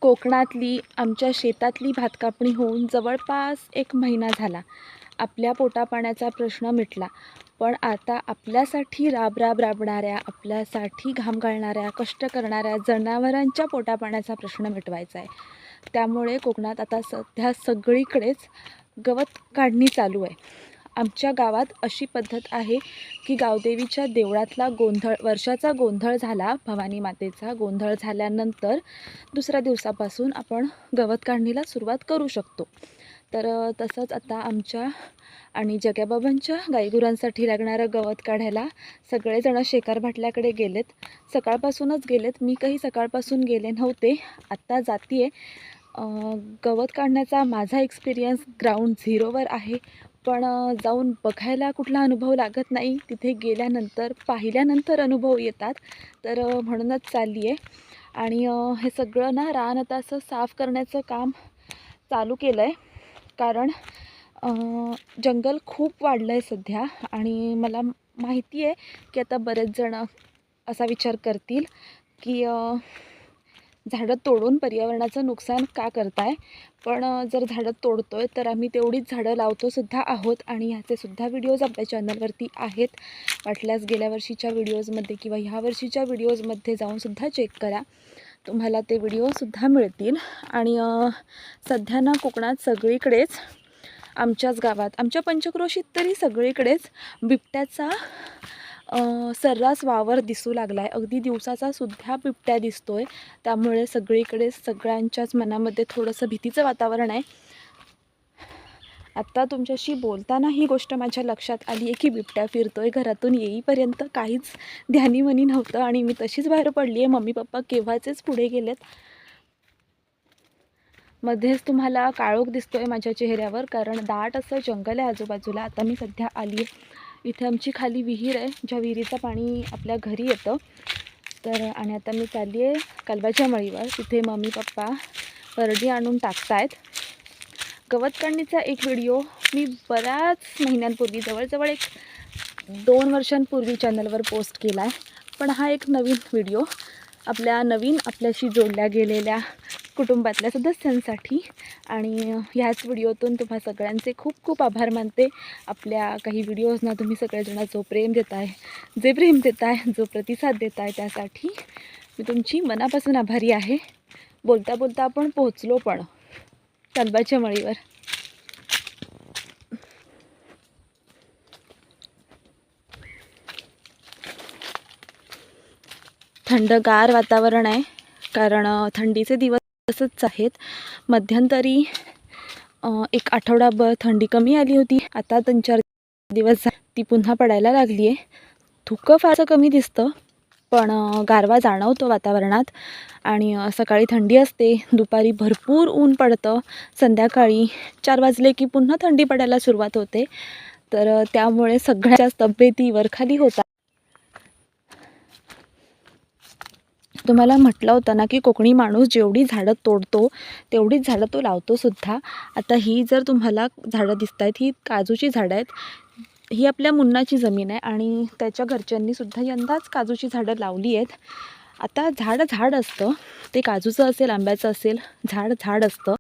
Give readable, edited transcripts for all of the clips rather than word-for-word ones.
कोकणातली आमच्या शेतातली भात कापणी होऊन जवळपास 1 महिना झाला. आपल्या पोटापाण्याचा प्रश्न मिटला. पण आता आपल्यासाठी राबणाऱ्या, आपल्यासाठी घाम गाळणाऱ्या, कष्ट करणाऱ्या जनावरांच्या पोटापाण्याचा प्रश्न मिटवायचा आहे. त्यामुळे कोकणात आता सध्या सगळीकडेच गवत काढणी चालू आहे. आमच्या गावात अशी पद्धत आहे की गावदेवीच्या देवळातला गोंधळ, वर्षाचा गोंधळ झाला, भवानी मातेचा गोंधळ झाल्यानंतर दुसऱ्या दिवसापासून आपण गवत काढणीला सुरुवात करू शकतो. तर तसंच आता आमच्या आणि जग्याबाबांच्या गाईगुरांसाठी लागणारं गवत काढायला सगळेजण शेकार भाटल्याकडे गेलेत. सकाळपासूनच गेलेत. मी काही सकाळपासून गेले नव्हते, आत्ता जाते आहे. गवत काढण्याचा माझा एक्सपिरियन्स ग्राउंड झिरोवर आहे. पण जाऊन बघायला कुठला अनुभव लागत नाही, तिथे गेल्यानंतर पाहिल्यानंतर अनुभव येतात. तर म्हणूनच चालली आहे. आणि हे सगळं ना रान आता असं साफ करण्याचं काम चालू केलं आहे. कारण जंगल खूप वाढलं आहे सध्या. आणि मला माहिती आहे की आता बरेच जण असा विचार करतील की झाडं तोडून पर्यावरणाचं नुकसान का करताय. पण जर झाडं तोडतोय तर आम्ही तेवढीच झाडं लावतोसुद्धा आहोत. आणि ह्याचेसुद्धा व्हिडिओज आपल्या चॅनलवरती आहेत. वाटल्यास गेल्या वर्षीच्या व्हिडिओजमध्ये किंवा ह्या वर्षीच्या व्हिडिओजमध्ये जाऊनसुद्धा चेक करा, तुम्हाला ते व्हिडिओसुद्धा मिळतील. आणि सध्या ना कोकणात सगळीकडेच, आमच्याच गावात, आमच्या पंचक्रोशीत तरी सगळीकडेच बिबट्याचा सर्रास वावर दिसू लागला आहे. अगदी दिवसाचा सुद्धा बिबट्या दिसतो आहे. त्यामुळे सगळीकडे सगळ्यांच्याच मनामध्ये थोडंसं भीतीचं वातावरण आहे. आत्ता तुमच्याशी बोलताना ही गोष्ट माझ्या लक्षात आली आहे की बिबट्या फिरतोय. घरातून येईपर्यंत काहीच ध्यानीमनी नव्हतं आणि मी तशीच बाहेर पडली आहे. मम्मी पप्पा केव्हाचेच पुढे गेलेत. मध्येच तुम्हाला काळोख दिसतोय माझ्या चेहऱ्यावर, कारण दाट असं जंगल आहे आजूबाजूला. आता मी सध्या आली आहे. इथे आमची खाली विहीर आहे, ज्या विहिरीचं पाणी आपल्या घरी येतं. तर आणि आता मी चालली आहे कालबाच्या मळीवर. तिथे मम्मी पप्पा परडी आणून टाकतायत. गवत काढणीचा एक व्हिडिओ मी बऱ्याच महिन्यांपूर्वी, जवळजवळ 1-2 वर्षांपूर्वी चॅनलवर पोस्ट केला आहे. पण हा एक नवीन व्हिडिओ आपल्याशी जोडल्या गेलेल्या कुटुंबातल्या सदस्यांसाठी. आणि ह्याच व्हिडिओतून तुम्हा सगळ्यांचे खूप खूप आभार मानते. आपल्या काही व्हिडिओजना तुम्ही सगळेजण जो प्रेम देताय, जो प्रतिसाद देताय, त्यासाठी मी तुमची मनापासून आभारी आहे. बोलता बोलता आपण पोहोचलो पण कालबाच्या मळीवर. थंडगार वातावरण आहे, कारण थंडीचे दिवसच आहेत. मध्यंतरी 1 आठवडाभर थंडी कमी आली होती. आता 3-4 दिवस ती पुन्हा पडायला लागली आहे. धुकं फारसं कमी दिसतं, पण गारवा जाणवतो वातावरणात. आणि सकाळी थंडी असते, दुपारी भरपूर ऊन पडतं, संध्याकाळी 4 वाजले की पुन्हा थंडी पडायला सुरुवात होते. तर त्यामुळे सगळ्याच तब्येती वरखाली होतात. तुम्हाला म्हटलं होतं ना की कोकणी माणूस जेवढी झाडं तोडतो तेवढीच झाडं तो लावतोसुद्धा. आता ही जर तुम्हाला झाडं दिसत आहेत, ही काजूची झाडं आहेत. ही आपल्या मुन्नाची जमीन आहे आणि त्याच्या घरच्यांनीसुद्धा यंदाच काजूची झाडं लावली आहेत. आता झाड असतं, ते काजूचं असेल, आंब्याचं असेल, झाड असतं.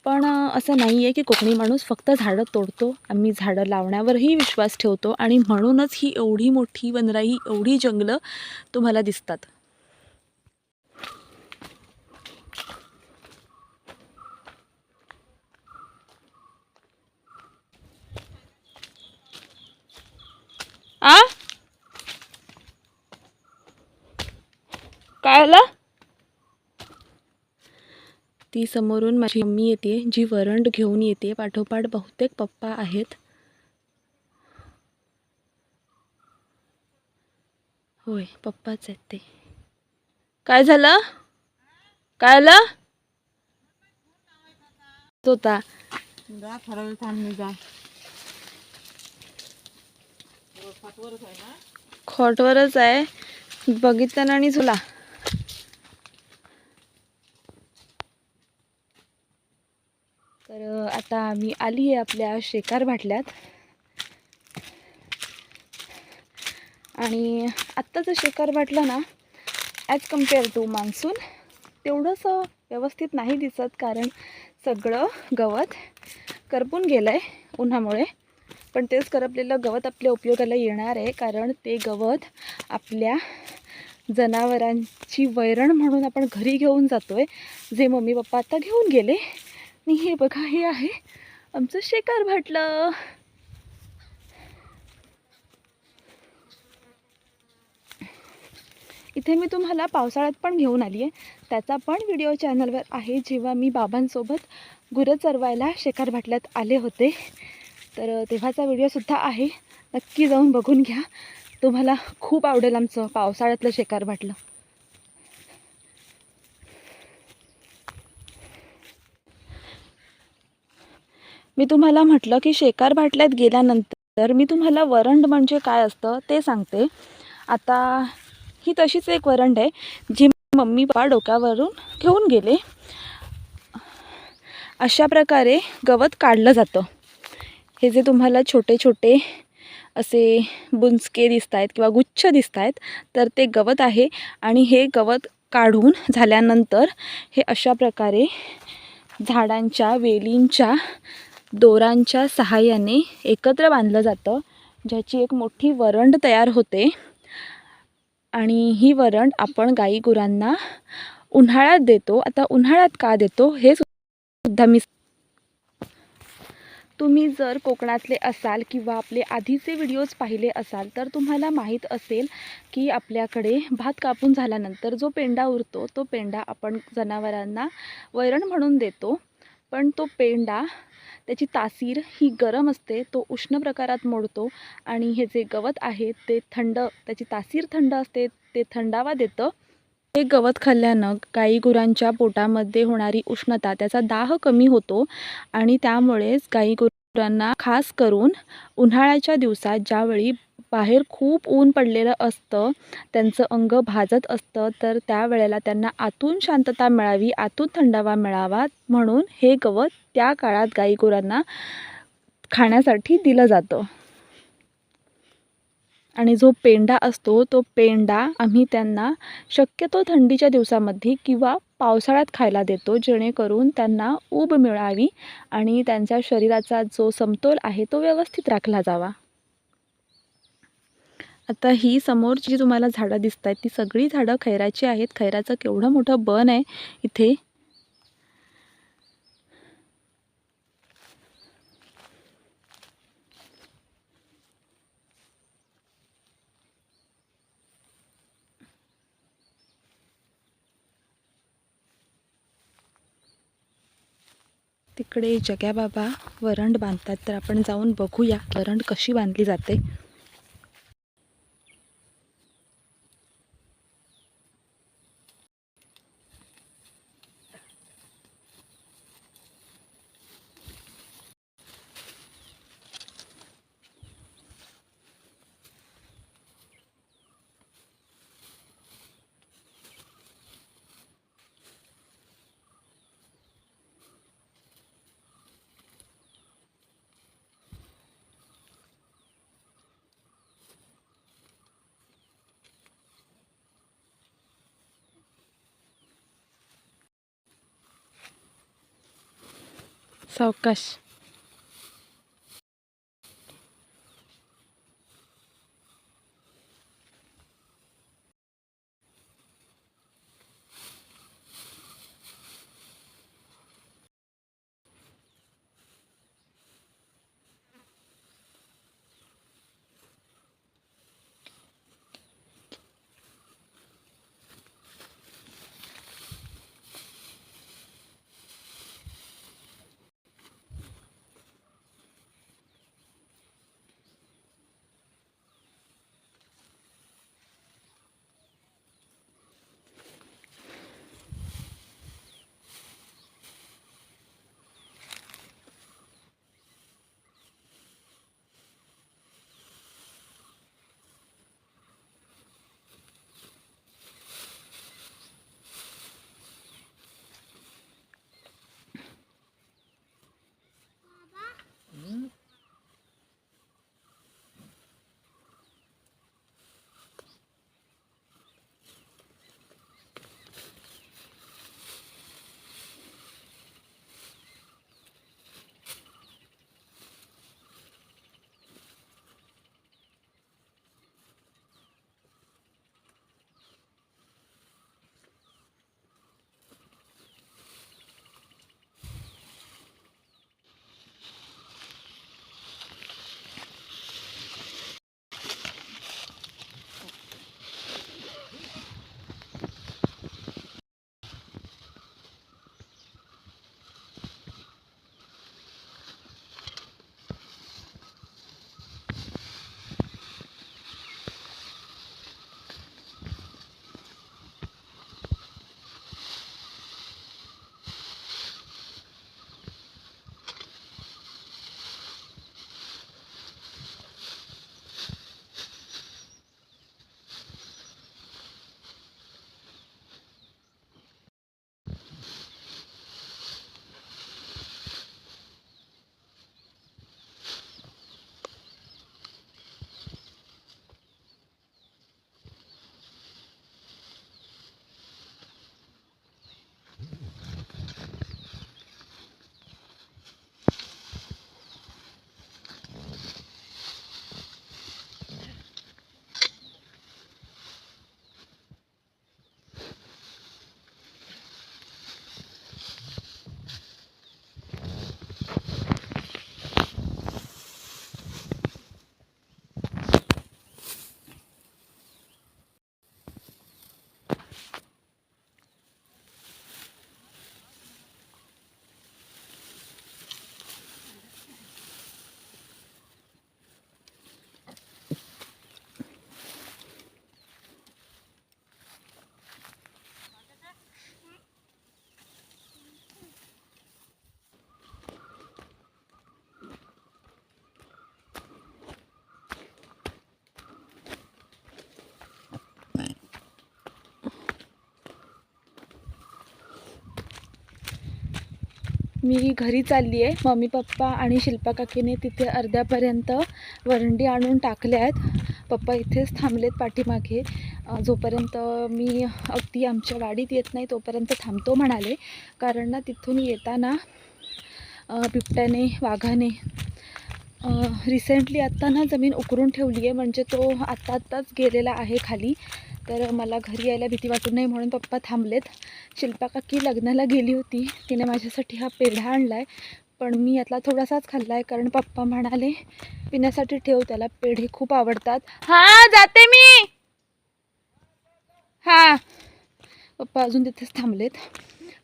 पण असं नाही आहे की कोकणी माणूस फक्त झाडं तोडतो. आम्ही झाडं लावण्यावरही विश्वास ठेवतो आणि म्हणूनच ही एवढी मोठी वनराई, एवढी जंगलं तुम्हाला दिसतात. काय आलं? ती समोरून माझी मम्मी येते, जी वरंड घेऊन येते. पाठोपाठ बहुतेक पप्पा आहेत. होय, पप्पाच आहेत ते. काय झालं? काय आलं होता? खोटवरच आहे, बघितलं ना. आणि झुला तर आता आम्ही आली आहे आपल्या शेकार भाटल्यात. आणि आत्ताचं शेकार भाटलं ना, ॲज कम्पेअर टू मान्सून, तेवढंसं व्यवस्थित नाही दिसत, कारण सगळं गवत करपून गेलं आहे उन्हामुळे. पण तेच करपलेलं गवत आपल्या उपयोगाला येणार आहे, कारण ते गवत आपल्या जनावरांची वैरण म्हणून आपण घरी घेऊन जातो आहे, जे मम्मी पप्पा आता घेऊन गेले. आणि हे बघा, हे आहे आमचं शेकार भाटलं. इथे मी तुम्हाला पावसाळ्यात पण घेऊन आली आहे, त्याचा पण व्हिडिओ चॅनलवर आहे, जेव्हा मी बाबांसोबत गुरं चरवायला शेकार भाटल्यात आले होते. तर तेव्हाचा व्हिडिओसुद्धा आहे, नक्की जाऊन बघून घ्या. तुम्हाला खूप आवडेल आमचं पावसाळ्यातलं शेकार भाटलं. मी तुम्हाला म्हटलं की शेकार भाटल्यात गेल्यानंतर मी तुम्हाला वरंड म्हणजे काय असतं ते सांगते. आता ही तशीच एक वरंड आहे, जी मम्मी पप्पा डोक्यावरून घेऊन गेले. अशा प्रकारे गवत काढलं जातं. हे जे तुम्हाला छोटे छोटे असे बुंचके दिसत आहेत किंवा गुच्छ दिसत आहेत, तर ते गवत आहे. आणि हे गवत काढून झाल्यानंतर हे अशा प्रकारे झाडांच्या वेलींच्या दोरांच्या सहाय्याने एकत्र बांधलं जातं, ज्याची एक मोठी वरंड तयार होते. आणि ही वरंड आपण गाई गुरांना उन्हाळ्यात देतो. आता उन्हाळ्यात का देतो हे सुद्धा मी, तुम्ही जर कोकणातले असाल किंवा आपले आधीचे व्हिडिओज पाहिले असाल तर तुम्हाला माहीत असेल की आपल्याकडे भात कापून झाल्यानंतर जो पेंडा उरतो, तो पेंडा आपण जनावरांना वैरण म्हणून देतो. पण तो पेंडा, त्याची तासीर ही गरम असते, तो उष्ण प्रकारात मोडतो आणि हे जे गवत आहे ते थंड, त्याची तासीर थंड असते, ते थंडावा देतं. हे गवत खाल्ल्यानं गाई गुरांच्या पोटामध्ये होणारी उष्णता, त्याचा दाह कमी होतो. आणि त्यामुळेच गाई गुरांना खास करून उन्हाळ्याच्या दिवसात ज्यावेळी बाहेर खूप ऊन पडलेलं असतं, त्यांचं अंग भाजत असतं, तर त्यावेळेला त्यांना आतून शांतता मिळावी, आतून थंडावा मिळावा म्हणून हे गवत त्या काळात गाई गुरांना खाण्यासाठी दिलं जातं. आणि जो पेंडा असतो, तो पेंडा आम्ही त्यांना शक्यतो थंडीच्या दिवसामध्ये किंवा पावसाळ्यात खायला देतो, जेणेकरून त्यांना ऊब मिळावी आणि त्यांच्या शरीराचा जो समतोल आहे तो व्यवस्थित राखला जावा. आता ही समोरची जी तुम्हाला झाडं दिसत आहेत, ती सगळी झाडं खैराची आहेत. खैराचं केवढं मोठं बन आहे इथे. तिकडे जग्याबाबा वरंड बांधतात, तर आपण जाऊन बघूया वरंड कशी बांधली जाते. सावकाश. मी घरी चालली आहे. मम्मी पप्पा आणि शिल्पा काकीने तिथे अर्ध्यापर्यंत वरंडी आणून टाकल्या आहेत. पप्पा इथेच थांबलेत पाठीमागे. जोपर्यंत मी अगदी आमच्या वाडीत येत नाही तोपर्यंत थांबतो म्हणाले. कारण ना तिथून येताना बिबट्याने वाघाने रिसेंटली आत्ता ना जमीन उकरून ठेवली आहे. म्हणजे तो आत्ताच गेलेला आहे खाली. तर मला घरी यायला भीती वाटू नये म्हणून पप्पा थांबलेत. शिल्पा काकी लग्नाला गेली होती. तिने माझ्यासाठी हा पेढा आणला आहे. पण मी यातला थोडासाच खाल्ला आहे कारण पप्पा म्हणाले पिण्यासाठी ठेव, त्याला पेढे खूप आवडतात. हां जाते मी. हां पप्पा अजून तिथेच थांबलेत.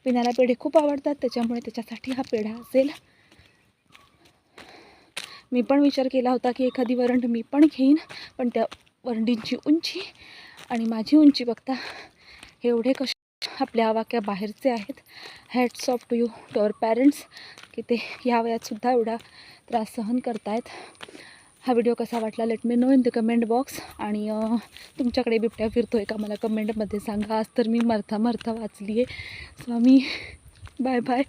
पिण्याला पेढे खूप आवडतात त्याच्यामुळे त्याच्यासाठी हा पेढा असेल. मी पण विचार केला होता की एखादी वरंड मी पण घेईन, पण त्या वरंडींची उंची आणि माझी उंची बघता एवढे कसे आपल्या वाक्या बाहेरचे आहेत. Hats off to you to our parents की ते या वयातसुद्धा एवढा त्रास सहन करतायत. हा व्हिडिओ कसा वाटला let me know in the comment box. आणि तुमच्याकडे बिबट्या फिरतोय का मला कमेंटमध्ये सांगा. आज तर मी मरता वाचली आहे. स्वामी बाय बाय.